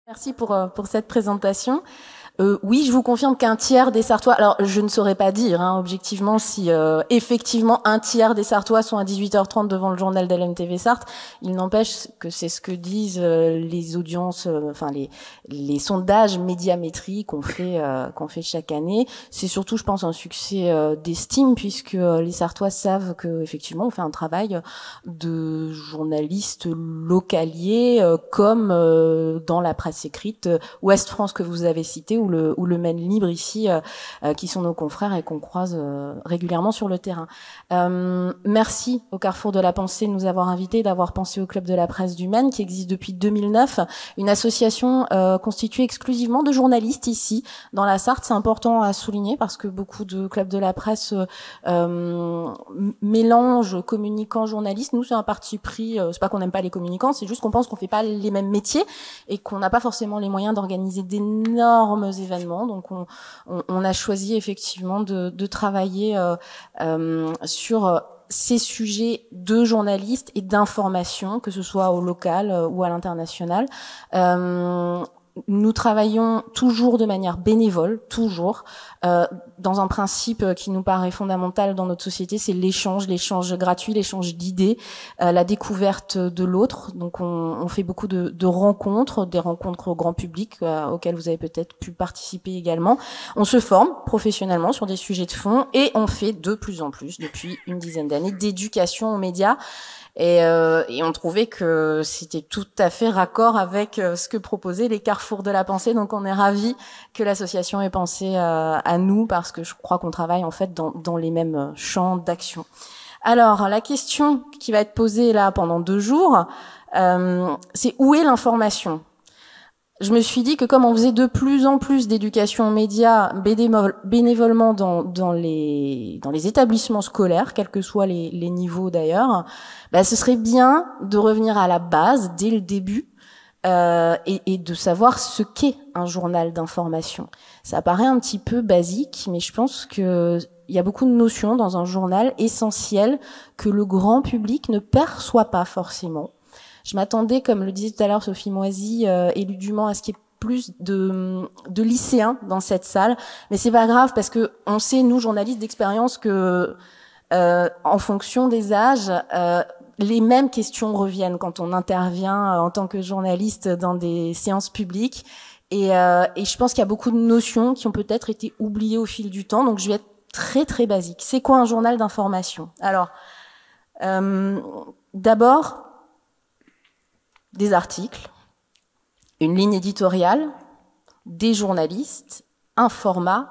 Merci pour cette présentation. Oui, je vous confirme qu'un tiers des Sarthois, alors je ne saurais pas dire objectivement si effectivement un tiers des Sarthois sont à 18h30 devant le journal d'LMTV Sarthe. Il n'empêche que c'est ce que disent les audiences, enfin les sondages médiamétriques qu'on fait chaque année. C'est surtout, je pense, un succès d'estime puisque les Sarthois savent que effectivement on fait un travail de journaliste localier comme dans la presse écrite, Ouest France que vous avez cité ou le Maine Libre ici, qui sont nos confrères et qu'on croise régulièrement sur le terrain. Merci au Carrefour de la Pensée de nous avoir invités, d'avoir pensé au Club de la Presse du Maine, qui existe depuis 2009, une association constituée exclusivement de journalistes ici, dans la Sarthe. C'est important à souligner parce que beaucoup de clubs de la presse mélangent communicants, journalistes. Nous, c'est un parti pris, c'est pas qu'on n'aime pas les communicants, c'est juste qu'on pense qu'on fait pas les mêmes métiers et qu'on n'a pas forcément les moyens d'organiser d'énormes événements. Donc on a choisi effectivement de travailler sur ces sujets de journalistes et d'information, que ce soit au local ou à l'international. Nous travaillons toujours de manière bénévole, toujours, dans un principe qui nous paraît fondamental dans notre société, c'est l'échange gratuit, l'échange d'idées, la découverte de l'autre. Donc on fait beaucoup de rencontres, des rencontres au grand public, auxquelles vous avez peut-être pu participer également. On se forme professionnellement sur des sujets de fond et on fait de plus en plus, depuis une dizaine d'années, d'éducation aux médias. Et on trouvait que c'était tout à fait raccord avec ce que proposaient les Carrefours de la Pensée. Donc on est ravis que l'association ait pensé à nous parce que je crois qu'on travaille en fait dans les mêmes champs d'action. Alors la question qui va être posée là pendant 2 jours, c'est où est l'information ? Je me suis dit que comme on faisait de plus en plus d'éducation aux médias bénévolement dans les établissements scolaires, quels que soient les niveaux d'ailleurs, ce serait bien de revenir à la base dès le début et de savoir ce qu'est un journal d'information. Ça paraît un petit peu basique, mais je pense que il y a beaucoup de notions dans un journal essentielles que le grand public ne perçoit pas forcément. Je m'attendais, comme le disait tout à l'heure Sophie Moisy, éludément à ce qu'il y ait plus de lycéens dans cette salle, mais c'est pas grave parce que on sait, nous journalistes d'expérience, que en fonction des âges, les mêmes questions reviennent quand on intervient en tant que journaliste dans des séances publiques, et je pense qu'il y a beaucoup de notions qui ont peut-être été oubliées au fil du temps. Donc je vais être très très basique. C'est quoi un journal d'information ? Alors, d'abord, des articles, une ligne éditoriale, des journalistes, un format,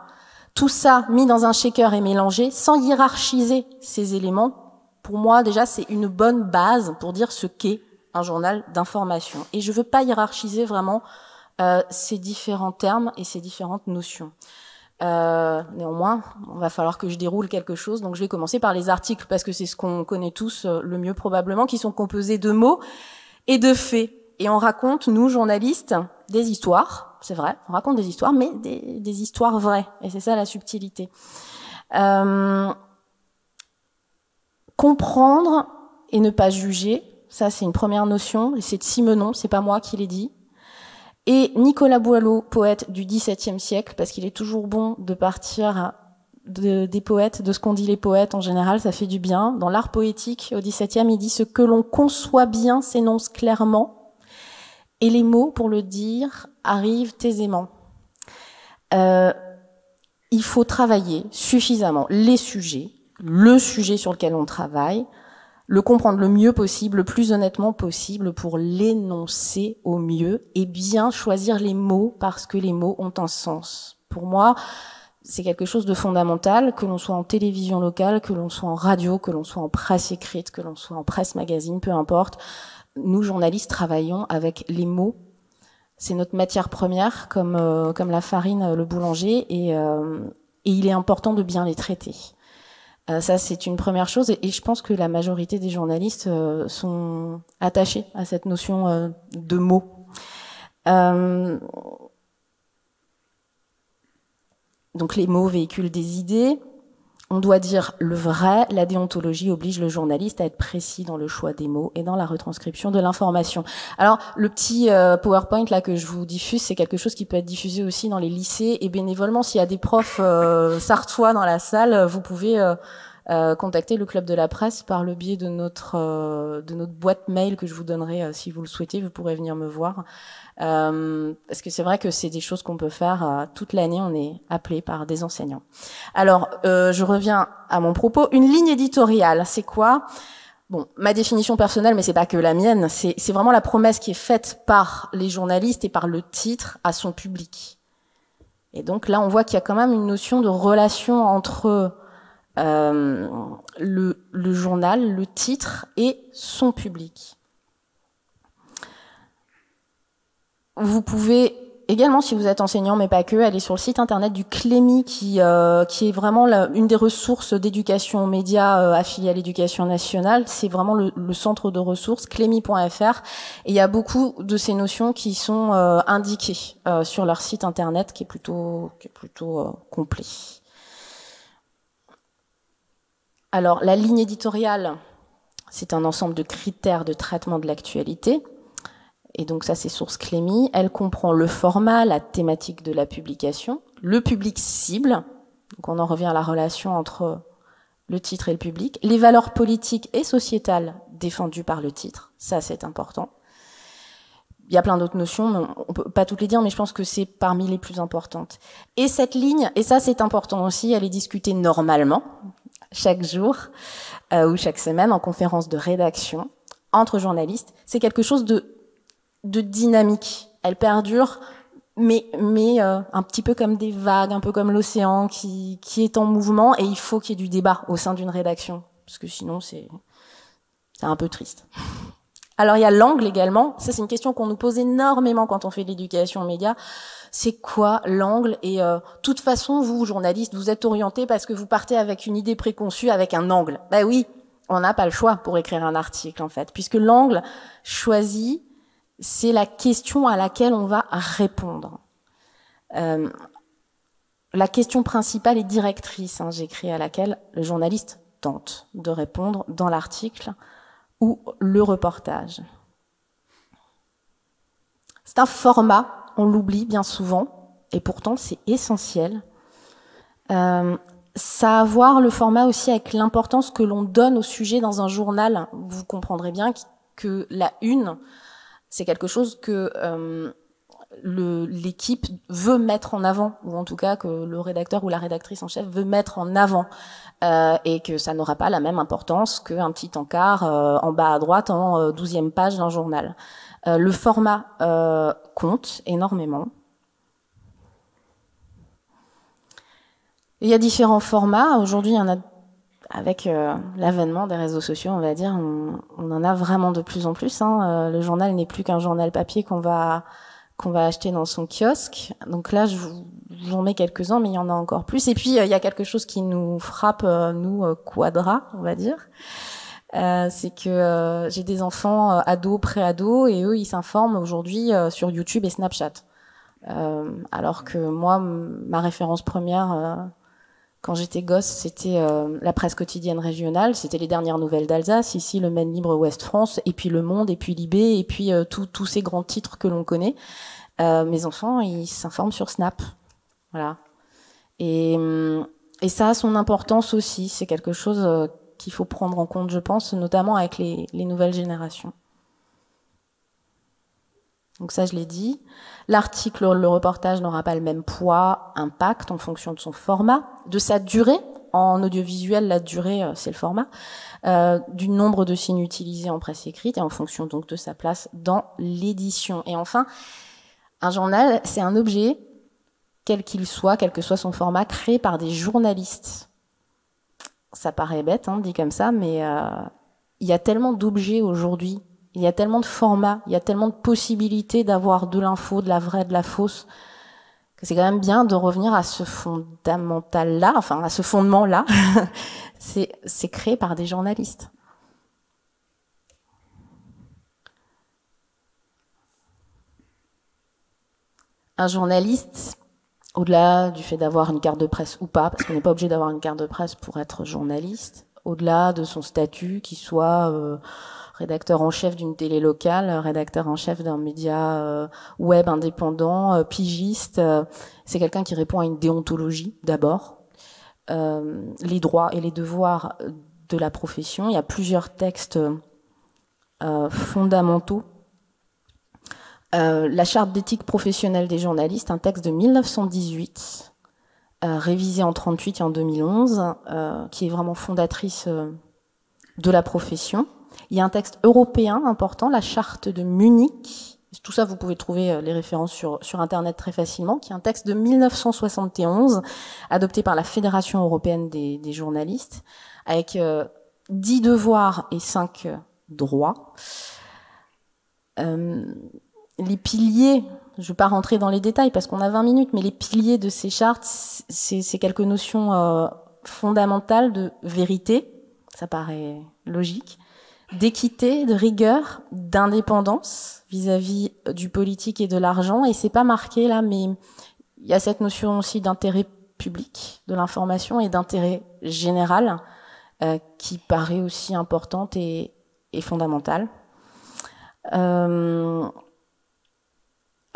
tout ça mis dans un shaker et mélangé, sans hiérarchiser ces éléments. Pour moi, déjà, c'est une bonne base pour dire ce qu'est un journal d'information. Et je veux pas hiérarchiser vraiment ces différents termes et ces différentes notions. Néanmoins, on va falloir que je déroule quelque chose, donc je vais commencer par les articles, parce que c'est ce qu'on connaît tous le mieux probablement, qui sont composés de mots et de faits. Et on raconte, nous, journalistes, des histoires, c'est vrai, on raconte des histoires, mais des histoires vraies. Et c'est ça la subtilité. Comprendre et ne pas juger, ça c'est une première notion, et c'est de Simenon, c'est pas moi qui l'ai dit. Et Nicolas Boileau, poète du XVIIe siècle, parce qu'il est toujours bon de partir des poètes, de ce qu'ont dit les poètes en général, ça fait du bien. Dans l'art poétique, au XVIIe, il dit « Ce que l'on conçoit bien s'énonce clairement, et les mots, pour le dire, arrivent aisément. » Il faut travailler suffisamment les sujets, le sujet sur lequel on travaille, le comprendre le mieux possible, le plus honnêtement possible pour l'énoncer au mieux et bien choisir les mots parce que les mots ont un sens. Pour moi, c'est quelque chose de fondamental, que l'on soit en télévision locale, que l'on soit en radio, que l'on soit en presse écrite, que l'on soit en presse magazine, peu importe. Nous, journalistes, travaillons avec les mots. C'est notre matière première, comme la farine, le boulanger, et il est important de bien les traiter. Ça, c'est une première chose, et je pense que la majorité des journalistes sont attachés à cette notion de mots. Donc les mots véhiculent des idées, On doit dire le vrai, la déontologie oblige le journaliste à être précis dans le choix des mots et dans la retranscription de l'information. Alors, le petit PowerPoint là que je vous diffuse, c'est quelque chose qui peut être diffusé aussi dans les lycées et bénévolement. S'il y a des profs sartois dans la salle, vous pouvez contacter le Club de la Presse par le biais de notre boîte mail que je vous donnerai si vous le souhaitez. Vous pourrez venir me voir. Parce que c'est vrai que c'est des choses qu'on peut faire toute l'année, on est appelé par des enseignants. Alors, je reviens à mon propos. Une ligne éditoriale, c'est quoi? Bon, ma définition personnelle, mais c'est pas que la mienne, c'est vraiment la promesse qui est faite par les journalistes et par le titre à son public. Et donc là, on voit qu'il y a quand même une notion de relation entre le journal, le titre et son public. Vous pouvez également, si vous êtes enseignant, mais pas que, aller sur le site internet du Clémy, qui est vraiment une des ressources d'éducation aux médias affiliée à l'éducation nationale. C'est vraiment le centre de ressources, clémy.fr. Et il y a beaucoup de ces notions qui sont indiquées sur leur site internet, qui est plutôt complet. Alors, la ligne éditoriale, c'est un ensemble de critères de traitement de l'actualité. Et donc ça, c'est source Clémy. Elle comprend le format, la thématique de la publication, le public cible. Donc on en revient à la relation entre le titre et le public. Les valeurs politiques et sociétales défendues par le titre. Ça, c'est important. Il y a plein d'autres notions, mais on peut pas toutes les dire, mais je pense que c'est parmi les plus importantes. Et cette ligne, et ça c'est important aussi, elle est discutée normalement, chaque jour ou chaque semaine, en conférence de rédaction, entre journalistes. C'est quelque chose de dynamique. Elle perdure, mais un petit peu comme des vagues, un peu comme l'océan qui est en mouvement, et il faut qu'il y ait du débat au sein d'une rédaction, parce que sinon c'est un peu triste. Alors il y a l'angle également, ça c'est une question qu'on nous pose énormément quand on fait de l'éducation aux médias. C'est quoi l'angle? Et toute façon, vous, journalistes, vous êtes orientés parce que vous partez avec une idée préconçue, avec un angle. Ben oui, on n'a pas le choix pour écrire un article en fait, puisque l'angle choisi, c'est la question à laquelle on va répondre. La question principale et directrice, j'écris, à laquelle le journaliste tente de répondre dans l'article ou le reportage. C'est un format, on l'oublie bien souvent, et pourtant c'est essentiel. Ça a à voir le format aussi avec l'importance que l'on donne au sujet dans un journal. Vous comprendrez bien que la une, c'est quelque chose que l'équipe veut mettre en avant, ou en tout cas que le rédacteur ou la rédactrice en chef veut mettre en avant, et que ça n'aura pas la même importance qu'un petit encart en bas à droite en 12e page d'un journal. Le format compte énormément. Il y a différents formats. Aujourd'hui, il y en a, avec l'avènement des réseaux sociaux, on va dire, on en a vraiment de plus en plus. Le journal n'est plus qu'un journal papier qu'on va acheter dans son kiosque. Donc là, je vous en mets quelques-uns, mais il y en a encore plus. Et puis, il y a quelque chose qui nous frappe, nous, Quadra, on va dire. C'est que j'ai des enfants ados, pré-ados, et eux, ils s'informent aujourd'hui sur YouTube et Snapchat. Alors que moi, ma référence première... quand j'étais gosse, c'était la presse quotidienne régionale, c'était les dernières nouvelles d'Alsace, ici le Maine Libre Ouest France, et puis Le Monde, et puis Libé, et puis tous ces grands titres que l'on connaît. Mes enfants, ils s'informent sur Snap. Voilà. Et ça a son importance aussi, c'est quelque chose qu'il faut prendre en compte, je pense, notamment avec les nouvelles générations. Donc ça, je l'ai dit. L'article, le reportage n'aura pas le même poids, impact en fonction de son format, de sa durée. En audiovisuel, la durée, c'est le format. Du nombre de signes utilisés en presse écrite et en fonction donc de sa place dans l'édition. Et enfin, un journal, c'est un objet, quel qu'il soit, quel que soit son format, créé par des journalistes. Ça paraît bête, dit comme ça, mais il y a tellement d'objets aujourd'hui. Il y a tellement de formats, il y a tellement de possibilités d'avoir de l'info, de la vraie, de la fausse, que c'est quand même bien de revenir à ce fondamental-là, enfin à ce fondement-là. C'est créé par des journalistes. Un journaliste, au-delà du fait d'avoir une carte de presse ou pas, parce qu'on n'est pas obligé d'avoir une carte de presse pour être journaliste, au-delà de son statut, qu'il soit rédacteur en chef d'une télé locale, rédacteur en chef d'un média web indépendant, pigiste, c'est quelqu'un qui répond à une déontologie d'abord, les droits et les devoirs de la profession. Il y a plusieurs textes fondamentaux. La charte d'éthique professionnelle des journalistes, un texte de 1918, révisé en 1938 et en 2011, qui est vraiment fondatrice de la profession. Il y a un texte européen important, la charte de Munich. Tout ça, vous pouvez trouver les références sur Internet très facilement, qui est un texte de 1971, adopté par la Fédération européenne des journalistes, avec 10 devoirs et 5 droits. Les piliers, je ne vais pas rentrer dans les détails parce qu'on a 20 minutes, mais les piliers de ces chartes, c'est quelques notions fondamentales de vérité, ça paraît logique, d'équité, de rigueur, d'indépendance vis-à-vis du politique et de l'argent. Et c'est pas marqué là, mais il y a cette notion aussi d'intérêt public de l'information et d'intérêt général qui paraît aussi importante et fondamentale.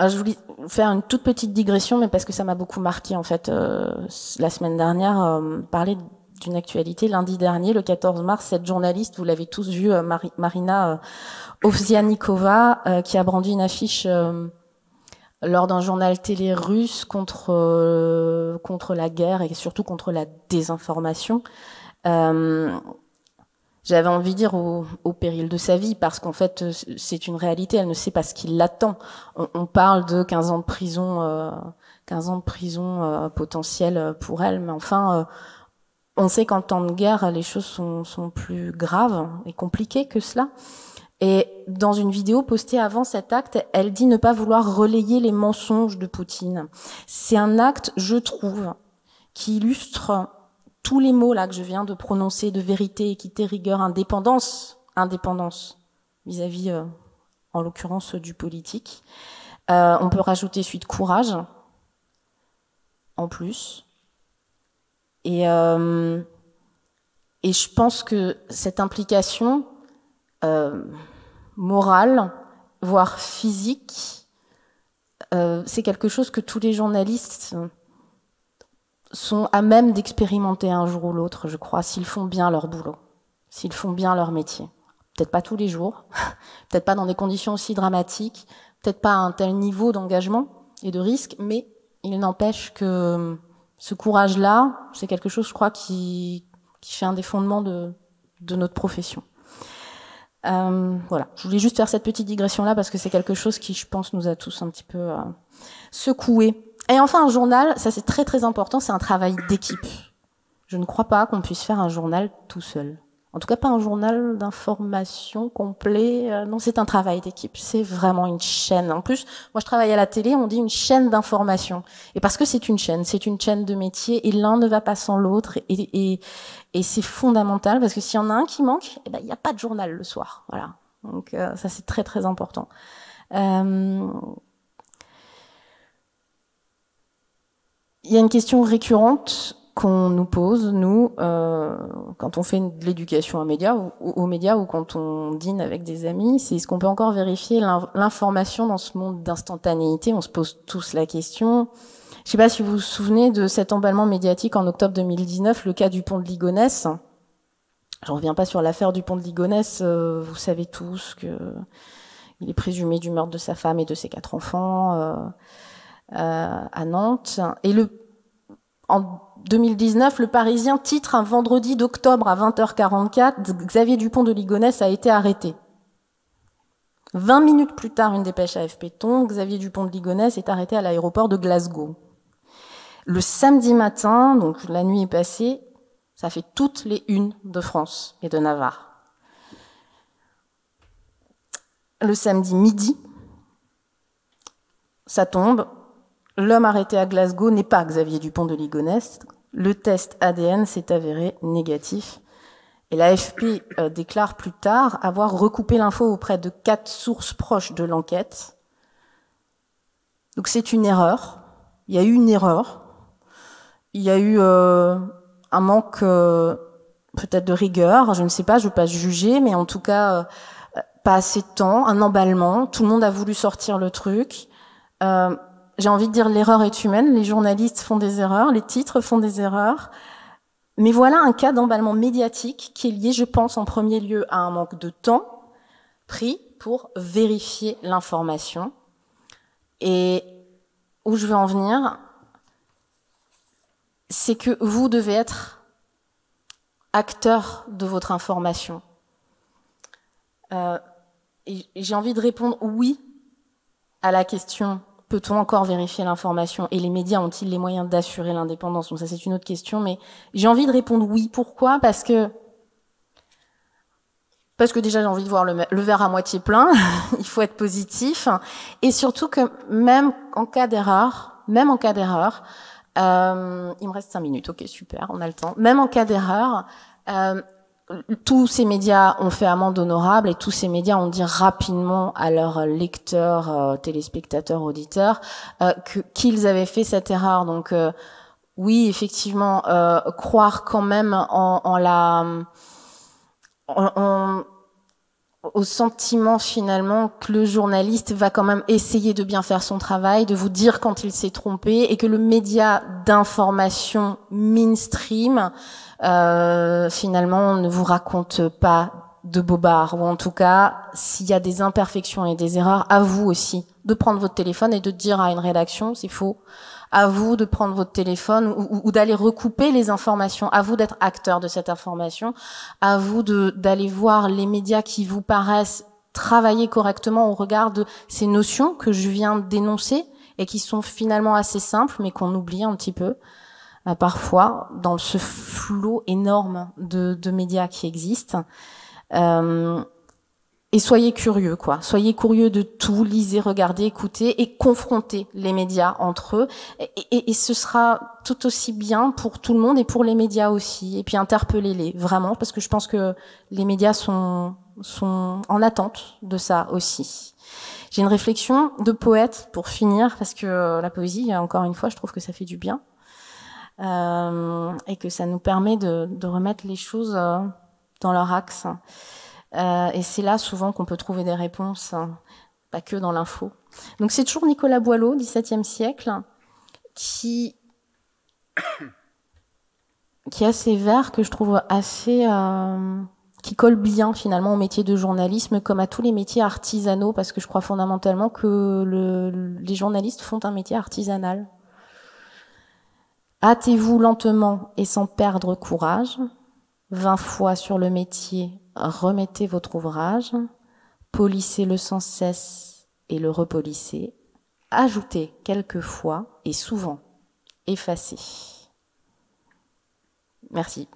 Je voulais faire une toute petite digression, mais parce que ça m'a beaucoup marqué en fait la semaine dernière, parler d'une actualité. Lundi dernier, le 14 mars, cette journaliste, vous l'avez tous vu, Marina Ovsianikova, qui a brandi une affiche lors d'un journal télé russe contre la guerre et surtout contre la désinformation. J'avais envie de dire au péril de sa vie, parce qu'en fait, c'est une réalité, elle ne sait pas ce qui l'attend. On parle de 15 ans de prison potentielle pour elle, mais enfin, on sait qu'en temps de guerre, les choses sont plus graves et compliquées que cela. Et dans une vidéo postée avant cet acte, elle dit ne pas vouloir relayer les mensonges de Poutine. C'est un acte, je trouve, qui illustre tous les mots là que je viens de prononcer, de vérité, équité, rigueur, indépendance vis-à-vis, en l'occurrence, du politique. On peut rajouter suite courage, en plus. Et je pense que cette implication morale, voire physique, c'est quelque chose que tous les journalistes sont à même d'expérimenter un jour ou l'autre, je crois, s'ils font bien leur boulot, s'ils font bien leur métier. Peut-être pas tous les jours, peut-être pas dans des conditions aussi dramatiques, peut-être pas à un tel niveau d'engagement et de risque, mais il n'empêche que ce courage-là, c'est quelque chose, je crois, qui fait un des fondements de notre profession. Voilà, je voulais juste faire cette petite digression-là parce que c'est quelque chose qui, je pense, nous a tous un petit peu secoués. Et enfin, un journal, ça c'est très très important, c'est un travail d'équipe. Je ne crois pas qu'on puisse faire un journal tout seul. En tout cas, pas un journal d'information complet. Non, c'est un travail d'équipe. C'est vraiment une chaîne. En plus, moi je travaille à la télé, on dit une chaîne d'information. Et parce que c'est une chaîne de métier, et l'un ne va pas sans l'autre. Et c'est fondamental, parce que s'il y en a un qui manque, eh ben, il n'y a pas de journal le soir. Voilà. Donc ça c'est très très important. Il y a une question récurrente qu'on nous pose, nous, quand on fait de l'éducation aux médias ou quand on dîne avec des amis, c'est est-ce qu'on peut encore vérifier l'information dans ce monde d'instantanéité? On se pose tous la question. Je ne sais pas si vous vous souvenez de cet emballement médiatique en octobre 2019, le cas du pont de Ligonnès. Je ne reviens pas sur l'affaire du pont de Ligonnès, vous savez tous qu'il est présumé du meurtre de sa femme et de ses 4 enfants à Nantes. Et en 2019, le Parisien titre un vendredi d'octobre à 20h44, Xavier Dupont de Ligonnès a été arrêté. 20 minutes plus tard, une dépêche AFP tombe, Xavier Dupont de Ligonnès est arrêté à l'aéroport de Glasgow. Le samedi matin, donc la nuit est passée, ça fait toutes les unes de France et de Navarre. Le samedi midi, ça tombe. L'homme arrêté à Glasgow n'est pas Xavier Dupont de Ligonnès. Le test ADN s'est avéré négatif. Et l'AFP déclare plus tard avoir recoupé l'info auprès de 4 sources proches de l'enquête. Donc c'est une erreur Il y a eu une erreur, il y a eu un manque peut-être de rigueur, je ne sais pas, je ne veux pas juger, mais en tout cas, pas assez de temps, un emballement, tout le monde a voulu sortir le truc. J'ai envie de dire l'erreur est humaine, les journalistes font des erreurs, les titres font des erreurs, mais voilà un cas d'emballement médiatique qui est lié, je pense, en premier lieu à un manque de temps pris pour vérifier l'information. Et où je veux en venir, c'est que vous devez être acteur de votre information. Et j'ai envie de répondre oui à la question « Peut-on encore vérifier l'information ?» et les médias ont-ils les moyens d'assurer l'indépendance? Donc ça, c'est une autre question, mais j'ai envie de répondre oui. Pourquoi? Parce que déjà, j'ai envie de voir le verre à moitié plein. Il faut être positif. Et surtout que même en cas d'erreur, il me reste 5 minutes. Ok, super, on a le temps. Même en cas d'erreur, tous ces médias ont fait amende honorable et tous ces médias ont dit rapidement à leurs lecteurs, téléspectateurs, auditeurs qu'ils avaient fait cette erreur. Donc oui, effectivement, croire quand même au sentiment finalement que le journaliste va quand même essayer de bien faire son travail, de vous dire quand il s'est trompé, et que le média d'information mainstream finalement ne vous raconte pas de bobards, ou en tout cas s'il y a des imperfections et des erreurs, à vous aussi de prendre votre téléphone et de dire à une rédaction c'est faux, à vous de prendre votre téléphone ou d'aller recouper les informations, à vous d'être acteur de cette information, à vous d'aller voir les médias qui vous paraissent travailler correctement au regard de ces notions que je viens de dénoncer et qui sont finalement assez simples mais qu'on oublie un petit peu parfois dans ce flot énorme de médias qui existent. Et soyez curieux, quoi. Soyez curieux de tout, lisez, regardez, écoutez et confrontez les médias entre eux. Et ce sera tout aussi bien pour tout le monde et pour les médias aussi. Et puis interpellez-les, vraiment, parce que je pense que les médias sont en attente de ça aussi. J'ai une réflexion de poète pour finir, parce que la poésie, encore une fois, je trouve que ça fait du bien. Et que ça nous permet de remettre les choses dans leur axe. Et c'est là souvent qu'on peut trouver des réponses, pas que dans l'info. Donc c'est toujours Nicolas Boileau, XVIIe siècle, qui a ces vers que je trouve assez qui collent bien finalement au métier de journalisme comme à tous les métiers artisanaux, parce que je crois fondamentalement que les journalistes font un métier artisanal. Hâtez-vous lentement et sans perdre courage. 20 fois sur le métier, remettez votre ouvrage. Polissez-le sans cesse et le repolissez. Ajoutez quelquefois et souvent effacez. Merci.